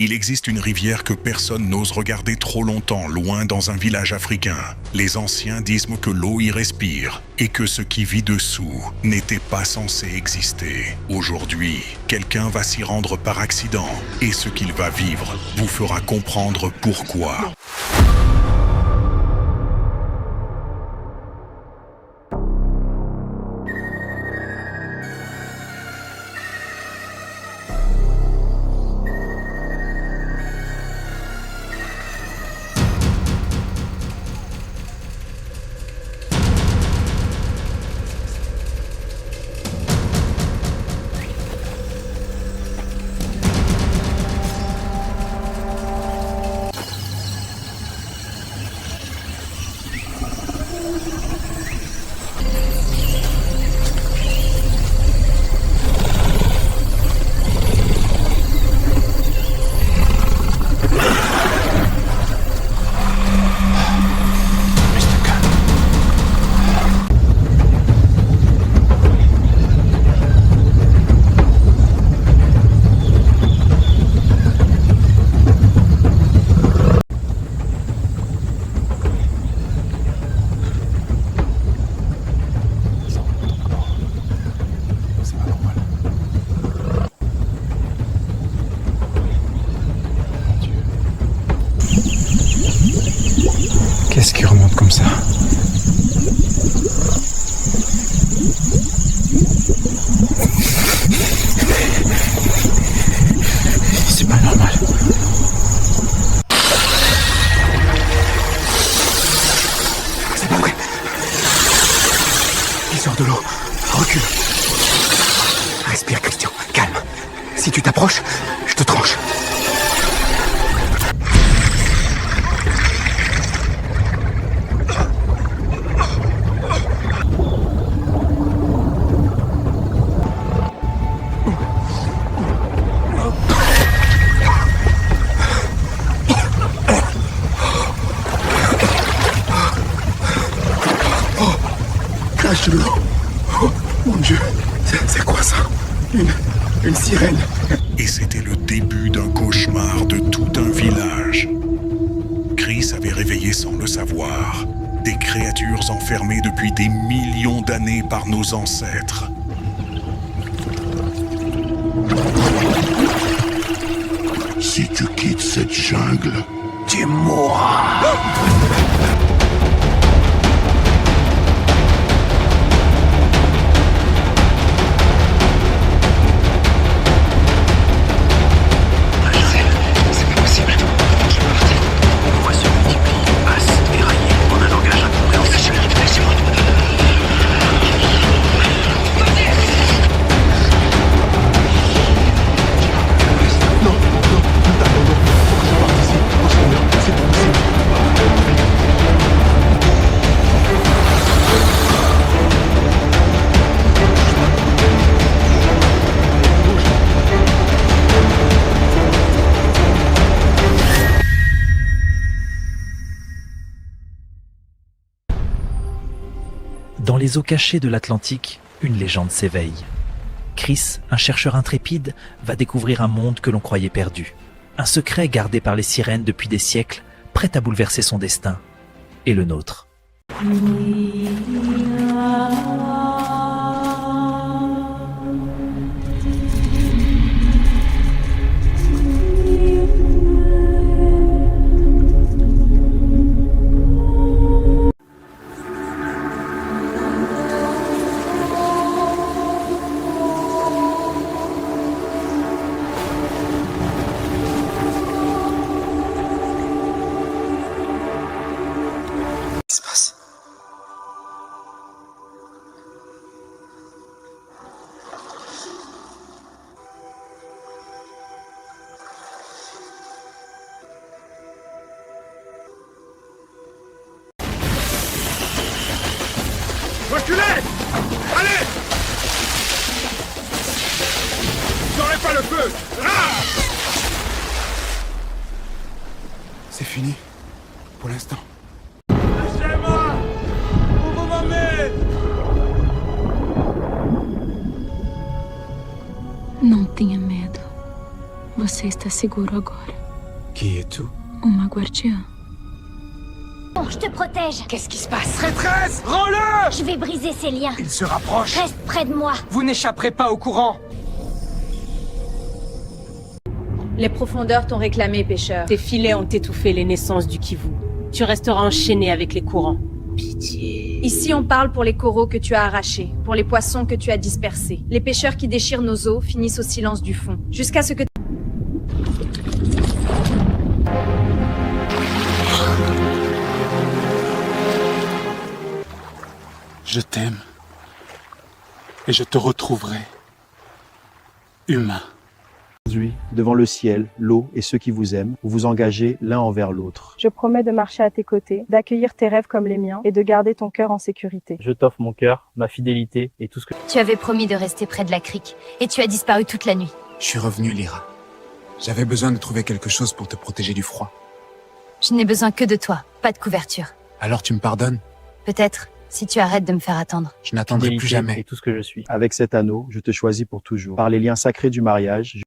Il existe une rivière que personne n'ose regarder trop longtemps, loin dans un village africain. Les anciens disent que l'eau y respire et que ce qui vit dessous n'était pas censé exister. Aujourd'hui, quelqu'un va s'y rendre par accident et ce qu'il va vivre vous fera comprendre pourquoi. Qu'est-ce qui remonte comme ça? C'est pas normal. C'est pas vrai. Il sort de l'eau. Recule. Respire, Christian. Calme. Si tu t'approches, je te tranche. De l'eau. Oh, mon Dieu, c'est quoi ça? Une sirène. Et c'était le début d'un cauchemar de tout un village. Chris avait réveillé sans le savoir des créatures enfermées depuis des millions d'années par nos ancêtres. Si tu quittes cette jungle, Tu mourras. Dans les eaux cachées de l'Atlantique, une légende s'éveille. Chris, un chercheur intrépide, va découvrir un monde que l'on croyait perdu. Un secret gardé par les sirènes depuis des siècles, prêt à bouleverser son destin. Et le nôtre. Reculez! Allez! N'aurez pas le feu! Ah! C'est fini. Pour l'instant. Lâchez-moi! Où vous m'emmenez? Não tenha medo. Você Você está seguro agora. Qui es-tu? Uma guardiã. Bon, je te protège. Qu'est-ce qui se passe? Traîtresse! Rends-le! Je vais briser ces liens. Il se rapproche! Reste près de moi. Vous n'échapperez pas au courant! Les profondeurs t'ont réclamé, pêcheur. Tes filets ont étouffé les naissances du Kivu. Tu resteras enchaîné avec les courants. Pitié. Ici, on parle pour les coraux que tu as arrachés, pour les poissons que tu as dispersés. Les pêcheurs qui déchirent nos eaux finissent au silence du fond, jusqu'à ce que... Je t'aime. Et je te retrouverai. Humain. Aujourd'hui, devant le ciel, l'eau et ceux qui vous aiment, vous vous engagez l'un envers l'autre. Je promets de marcher à tes côtés, d'accueillir tes rêves comme les miens et de garder ton cœur en sécurité. Je t'offre mon cœur, ma fidélité et tout ce que... Tu avais promis de rester près de la crique, et tu as disparu toute la nuit. Je suis revenu, Lyra. J'avais besoin de trouver quelque chose pour te protéger du froid. Je n'ai besoin que de toi, pas de couverture. Alors tu me pardonnes? Peut-être, si tu arrêtes de me faire attendre. Je n'attendrai plus Fidélité jamais. et tout ce que je suis. Avec cet anneau, je te choisis pour toujours. Par les liens sacrés du mariage,